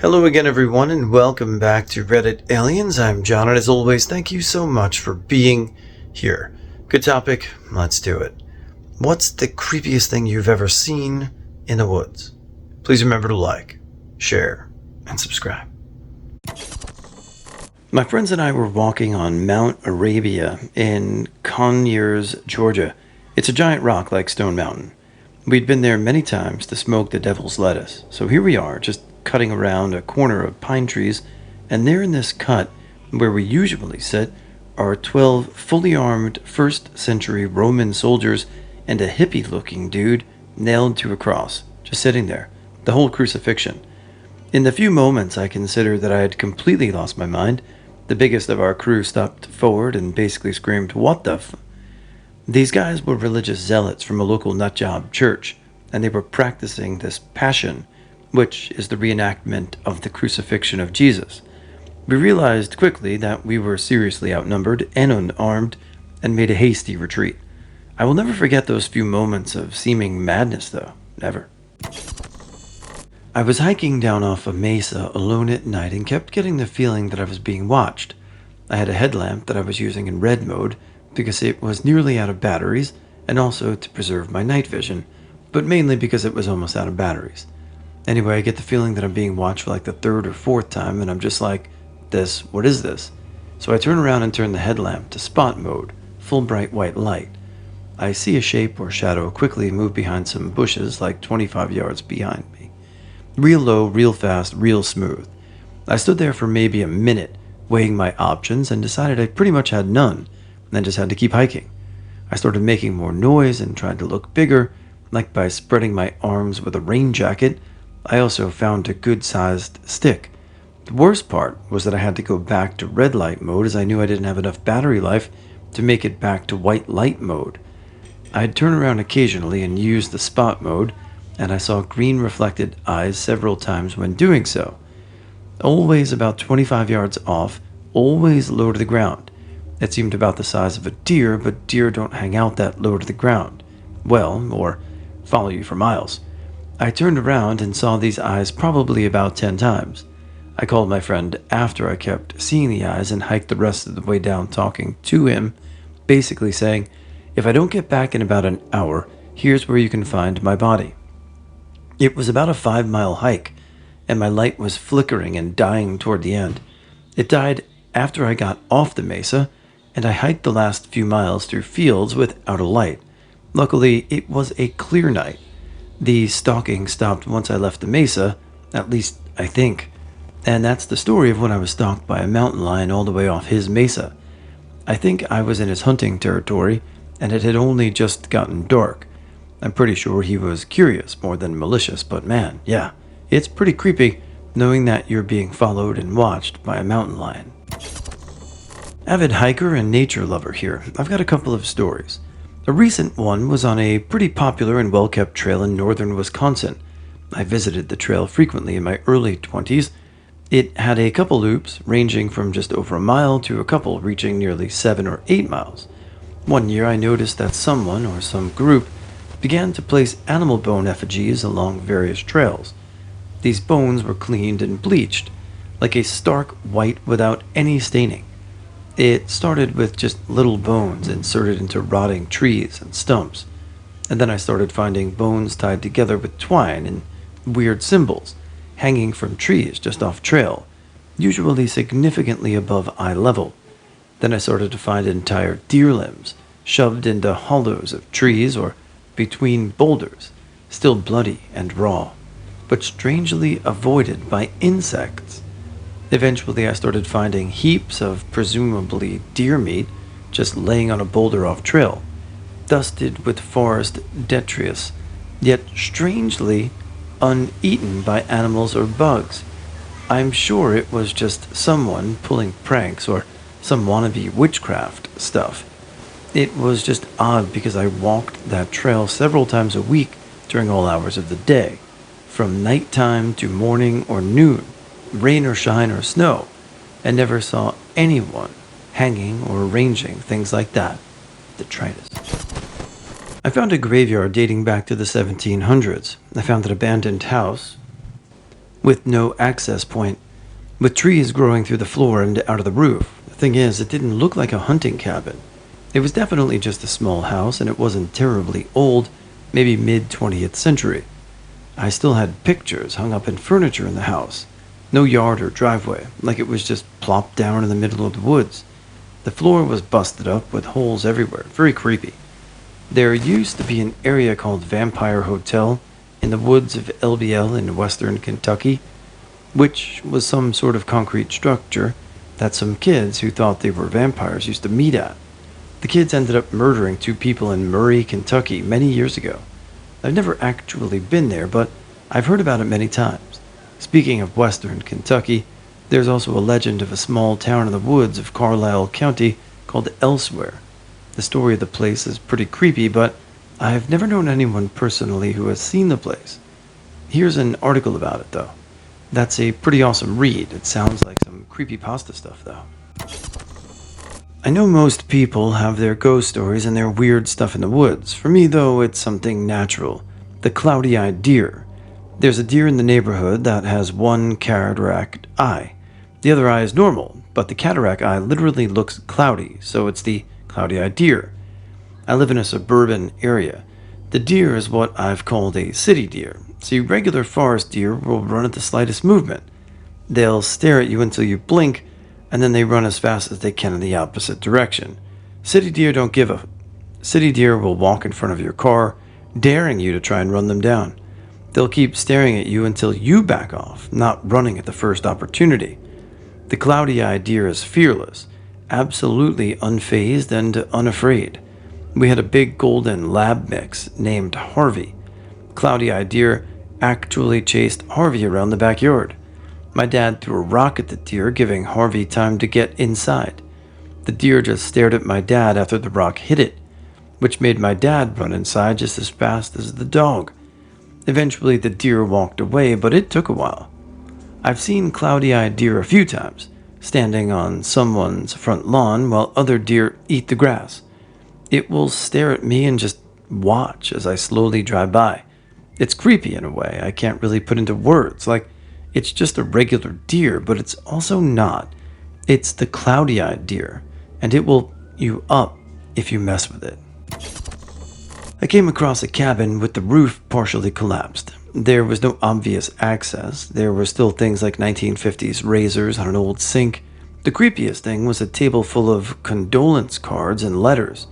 Hello again, everyone, and welcome back to Reddit Aliens. I'm John, and as always, thank you so much for being here. Good topic, let's do it. What's the creepiest thing you've ever seen in the woods? Please remember to like, share, and subscribe. My friends and I were walking on Mount Arabia in Conyers, Georgia. It's a giant rock like Stone Mountain. We'd been there many times to smoke the devil's lettuce, so here we are, just cutting around a corner of pine trees, and there in this cut, where we usually sit, are 12 fully armed 1st century Roman soldiers and a hippie-looking dude nailed to a cross, just sitting there, the whole crucifixion. In the few moments I considered that I had completely lost my mind, the biggest of our crew stepped forward and basically screamed, "What the f—" These guys were religious zealots from a local nutjob church, and they were practicing this passion, which is the reenactment of the crucifixion of Jesus. We realized quickly that we were seriously outnumbered and unarmed, and made a hasty retreat. I will never forget those few moments of seeming madness, though. Never. I was hiking down off a mesa alone at night and kept getting the feeling that I was being watched. I had a headlamp that I was using in red mode because it was nearly out of batteries, and also to preserve my night vision, but mainly because it was almost out of batteries. Anyway, I get the feeling that I'm being watched for like the 3rd or 4th time, and I'm just like, what is this? So I turn around and turn the headlamp to spot mode, full bright white light. I see a shape or shadow quickly move behind some bushes like 25 yards behind me. Real low, real fast, real smooth. I stood there for maybe a minute, weighing my options, and decided I pretty much had none, and then just had to keep hiking. I started making more noise and tried to look bigger, like by spreading my arms with a rain jacket. I also found a good-sized stick. The worst part was that I had to go back to red light mode as I knew I didn't have enough battery life to make it back to white light mode. I'd turn around occasionally and use the spot mode, and I saw green reflected eyes several times when doing so. Always about 25 yards off, always low to the ground. It seemed about the size of a deer, but deer don't hang out that low to the ground. Well, or follow you for miles. I turned around and saw these eyes probably about 10 times. I called my friend after I kept seeing the eyes and hiked the rest of the way down talking to him, basically saying, "If I don't get back in about an hour, here's where you can find my body." It was about a 5-mile hike, and my light was flickering and dying toward the end. It died after I got off the mesa, and I hiked the last few miles through fields without a light. Luckily, it was a clear night. The stalking stopped once I left the mesa, at least I think, and that's the story of when I was stalked by a mountain lion all the way off his mesa. I think I was in his hunting territory, and it had only just gotten dark. I'm pretty sure he was curious more than malicious, but man, yeah, it's pretty creepy knowing that you're being followed and watched by a mountain lion. Avid hiker and nature lover here, I've got a couple of stories. A recent one was on a pretty popular and well-kept trail in northern Wisconsin. I visited the trail frequently in my early 20s. It had a couple loops ranging from just over a mile to a couple reaching nearly 7 or 8 miles. One year I noticed that someone or some group began to place animal bone effigies along various trails. These bones were cleaned and bleached, like a stark white without any staining. It started with just little bones inserted into rotting trees and stumps, and then I started finding bones tied together with twine and weird symbols hanging from trees just off trail, usually significantly above eye level. Then I started to find entire deer limbs shoved into hollows of trees or between boulders, still bloody and raw, but strangely avoided by insects. Eventually, I started finding heaps of presumably deer meat just laying on a boulder off trail, dusted with forest detritus, yet strangely uneaten by animals or bugs. I'm sure it was just someone pulling pranks or some wannabe witchcraft stuff. It was just odd because I walked that trail several times a week during all hours of the day, from nighttime to morning or noon, rain or shine or snow, and never saw anyone hanging or arranging things like that. Detritus. I found a graveyard dating back to the 1700s. I found an abandoned house with no access point, with trees growing through the floor and out of the roof. The thing is, it didn't look like a hunting cabin. It was definitely just a small house, and it wasn't terribly old, maybe mid 20th century. I still had pictures hung up in furniture in the house. No yard or driveway, like it was just plopped down in the middle of the woods. The floor was busted up with holes everywhere, very creepy. There used to be an area called Vampire Hotel in the woods of LBL in western Kentucky, which was some sort of concrete structure that some kids who thought they were vampires used to meet at. The kids ended up murdering 2 people in Murray, Kentucky many years ago. I've never actually been there, but I've heard about it many times. Speaking of western Kentucky, there's also a legend of a small town in the woods of Carlisle County called Elsewhere. The story of the place is pretty creepy, but I've never known anyone personally who has seen the place. Here's an article about it, though. That's a pretty awesome read. It sounds like some creepypasta stuff, though. I know most people have their ghost stories and their weird stuff in the woods. For me, though, it's something natural. The cloudy-eyed deer. There's a deer in the neighborhood that has one cataract eye. The other eye is normal, but the cataract eye literally looks cloudy, so it's the cloudy-eyed deer. I live in a suburban area. The deer is what I've called a city deer. See, regular forest deer will run at the slightest movement. They'll stare at you until you blink, and then they run as fast as they can in the opposite direction. City deer don't give a... City deer will walk in front of your car, daring you to try and run them down. They'll keep staring at you until you back off, not running at the first opportunity. The cloudy-eyed deer is fearless, absolutely unfazed and unafraid. We had a big golden lab mix named Harvey. Cloudy-eyed deer actually chased Harvey around the backyard. My dad threw a rock at the deer, giving Harvey time to get inside. The deer just stared at my dad after the rock hit it, which made my dad run inside just as fast as the dog. Eventually the deer walked away, but it took a while. I've seen cloudy-eyed deer a few times, standing on someone's front lawn while other deer eat the grass. It will stare at me and just watch as I slowly drive by. It's creepy in a way I can't really put into words, like it's just a regular deer, but it's also not. It's the cloudy-eyed deer, and it will you up if you mess with it. I came across a cabin with the roof partially collapsed. There was no obvious access. There were still things like 1950s razors on an old sink. The creepiest thing was a table full of condolence cards and letters.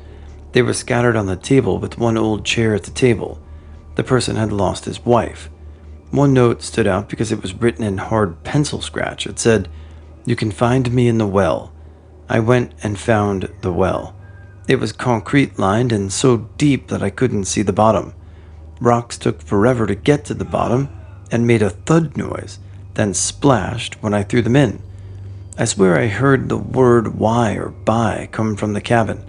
They were scattered on the table with one old chair at the table. The person had lost his wife. One note stood out because it was written in hard pencil scratch. It said, "You can find me in the well." I went and found the well. It was concrete lined and so deep that I couldn't see the bottom. Rocks took forever to get to the bottom and made a thud noise, then splashed when I threw them in. I swear I heard the word "why" or "bye" come from the cabin.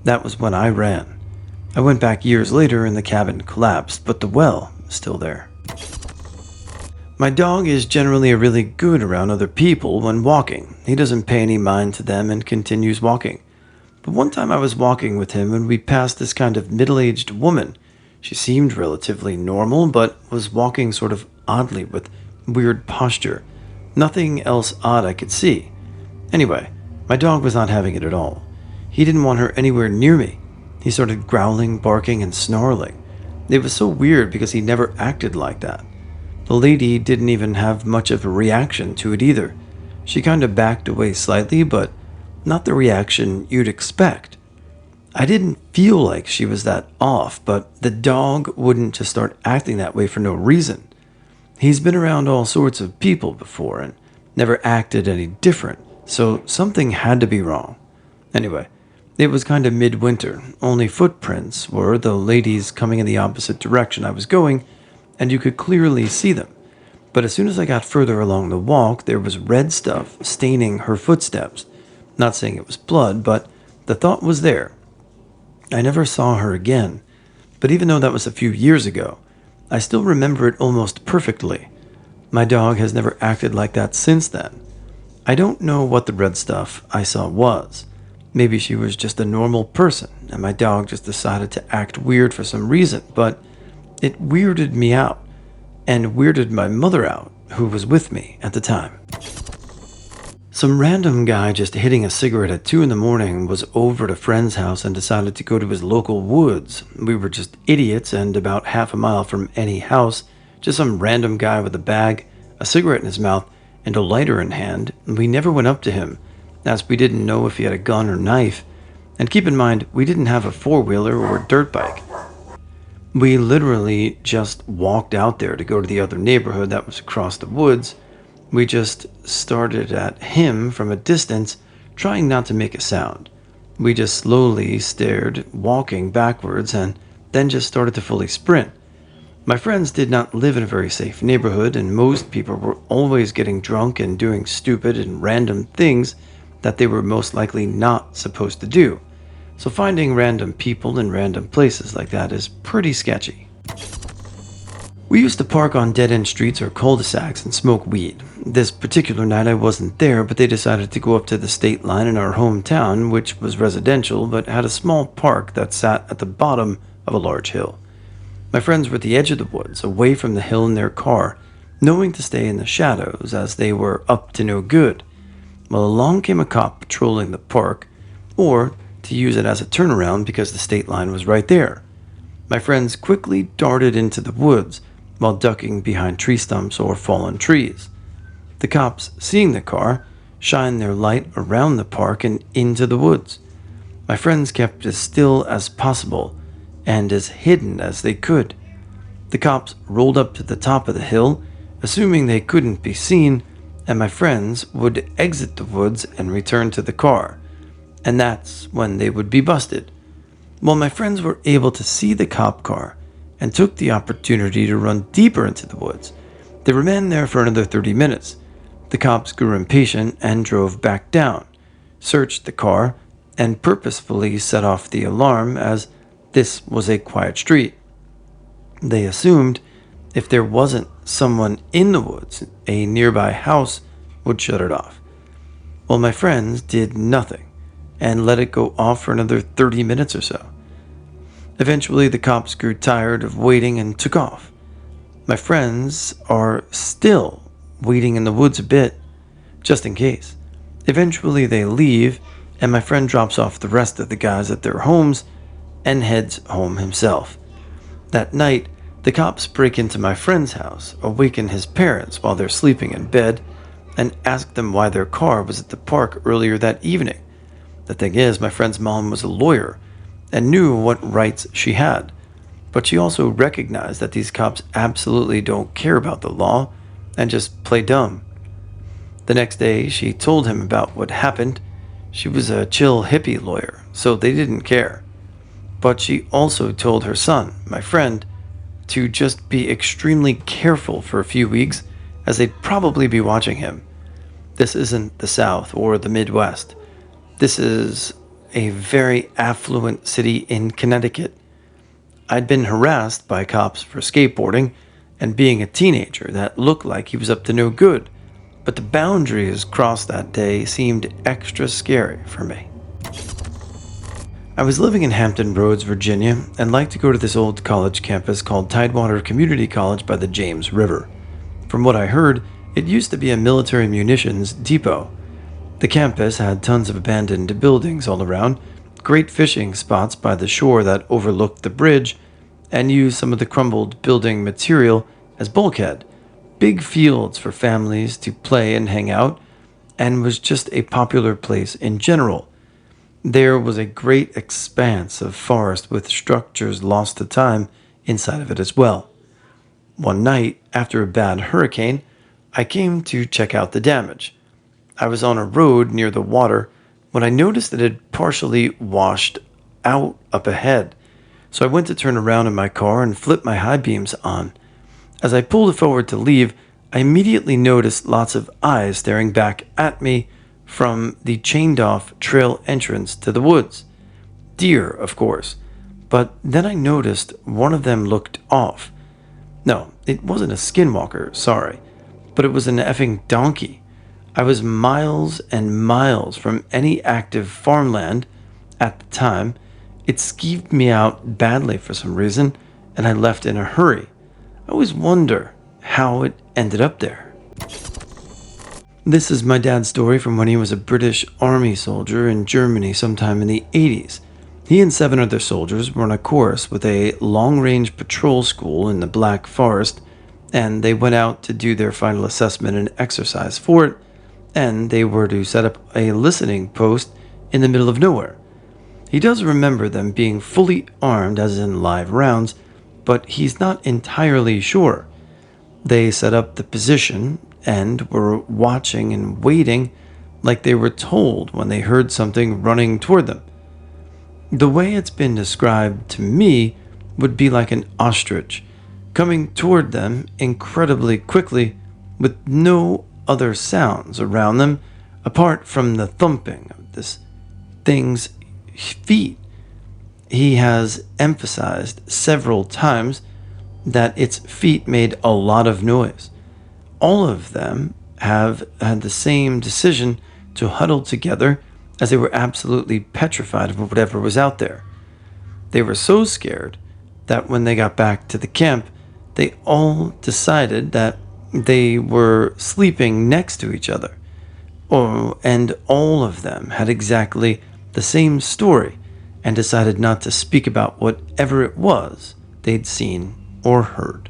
That was when I ran. I went back years later and the cabin collapsed, but the well is still there. My dog is generally really good around other people when walking. He doesn't pay any mind to them and continues walking. But one time I was walking with him and we passed this kind of middle-aged woman. She seemed relatively normal, but was walking sort of oddly with weird posture. Nothing else odd I could see. Anyway, my dog was not having it at all. He didn't want her anywhere near me. He started growling, barking, and snarling. It was so weird because he never acted like that. The lady didn't even have much of a reaction to it either. She kind of backed away slightly, but not the reaction you'd expect. I didn't feel like she was that off, but the dog wouldn't just start acting that way for no reason. He's been around all sorts of people before and never acted any different, so something had to be wrong. Anyway, it was kind of midwinter. Only footprints were the ladies coming in the opposite direction I was going, and you could clearly see them. But as soon as I got further along the walk, there was red stuff staining her footsteps. Not saying it was blood, but the thought was there. I never saw her again, but even though that was a few years ago, I still remember it almost perfectly. My dog has never acted like that since then. I don't know what the red stuff I saw was. Maybe she was just a normal person, and my dog just decided to act weird for some reason, but it weirded me out, and weirded my mother out, who was with me at the time. Some random guy just hitting a cigarette at 2 in the morning was over at a friend's house and decided to go to his local woods. We were just idiots and about half a mile from any house, just some random guy with a bag, a cigarette in his mouth, and a lighter in hand. We never went up to him, as we didn't know if he had a gun or knife. And keep in mind, we didn't have a four-wheeler or a dirt bike. We literally just walked out there to go to the other neighborhood that was across the woods. We just started at him from a distance, trying not to make a sound. We just slowly stared, walking backwards, and then just started to fully sprint. My friends did not live in a very safe neighborhood, and most people were always getting drunk and doing stupid and random things that they were most likely not supposed to do. So finding random people in random places like that is pretty sketchy. We used to park on dead-end streets or cul-de-sacs and smoke weed. This particular night I wasn't there, but they decided to go up to the state line in our hometown, which was residential but had a small park that sat at the bottom of a large hill. My friends were at the edge of the woods, away from the hill in their car, knowing to stay in the shadows as they were up to no good. Well, along came a cop patrolling the park, or to use it as a turnaround because the state line was right there. My friends quickly darted into the woods while ducking behind tree stumps or fallen trees. The cops, seeing the car, shined their light around the park and into the woods. My friends kept as still as possible and as hidden as they could. The cops rolled up to the top of the hill, assuming they couldn't be seen, and my friends would exit the woods and return to the car. And that's when they would be busted. Well, my friends were able to see the cop car and took the opportunity to run deeper into the woods. They remained there for another 30 minutes. The cops grew impatient and drove back down, searched the car, and purposefully set off the alarm as this was a quiet street. They assumed if there wasn't someone in the woods, a nearby house would shut it off. Well, my friends did nothing and let it go off for another 30 minutes or so. Eventually, the cops grew tired of waiting and took off. My friends are still waiting in the woods a bit, just in case. Eventually, they leave, and my friend drops off the rest of the guys at their homes and heads home himself. That night, the cops break into my friend's house, awaken his parents while they're sleeping in bed, and ask them why their car was at the park earlier that evening. The thing is, my friend's mom was a lawyer and knew what rights she had, but she also recognized that these cops absolutely don't care about the law and just play dumb. The next day, she told him about what happened. She was a chill hippie lawyer, so they didn't care. But she also told her son, my friend, to just be extremely careful for a few weeks, as they'd probably be watching him. This isn't the South or the Midwest. This is a very affluent city in Connecticut. I'd been harassed by cops for skateboarding and being a teenager that looked like he was up to no good, but the boundaries crossed that day seemed extra scary for me. I was living in Hampton Roads, Virginia, and liked to go to this old college campus called Tidewater Community College by the James River. From what I heard, it used to be a military munitions depot. The campus had tons of abandoned buildings all around, great fishing spots by the shore that overlooked the bridge, and used some of the crumbled building material as bulkhead, big fields for families to play and hang out, and was just a popular place in general. There was a great expanse of forest with structures lost to time inside of it as well. One night, after a bad hurricane, I came to check out the damage. I was on a road near the water when I noticed that it had partially washed out up ahead. So I went to turn around in my car and flip my high beams on. As I pulled forward to leave, I immediately noticed lots of eyes staring back at me from the chained-off trail entrance to the woods. Deer, of course. But then I noticed one of them looked off. No, it wasn't a skinwalker, sorry, but it was an effing donkey. I was miles and miles from any active farmland at the time. It skeeved me out badly for some reason, and I left in a hurry. I always wonder how it ended up there. This is my dad's story from when he was a British Army soldier in Germany sometime in the 80s. He and 7 other soldiers were on a course with a long range patrol school in the Black Forest, and they went out to do their final assessment and exercise for it, and they were to set up a listening post in the middle of nowhere. He does remember them being fully armed, as in live rounds, but he's not entirely sure. They set up the position and were watching and waiting like they were told when they heard something running toward them. The way it's been described to me would be like an ostrich coming toward them incredibly quickly with no other sounds around them apart from the thumping of this thing's feet. He has emphasized several times that its feet made a lot of noise. All of them have had the same decision to huddle together as they were absolutely petrified of whatever was out there. They were so scared that when they got back to the camp, they all decided that they were sleeping next to each other. Oh, and all of them had exactly the same story and decided not to speak about whatever it was they'd seen or heard.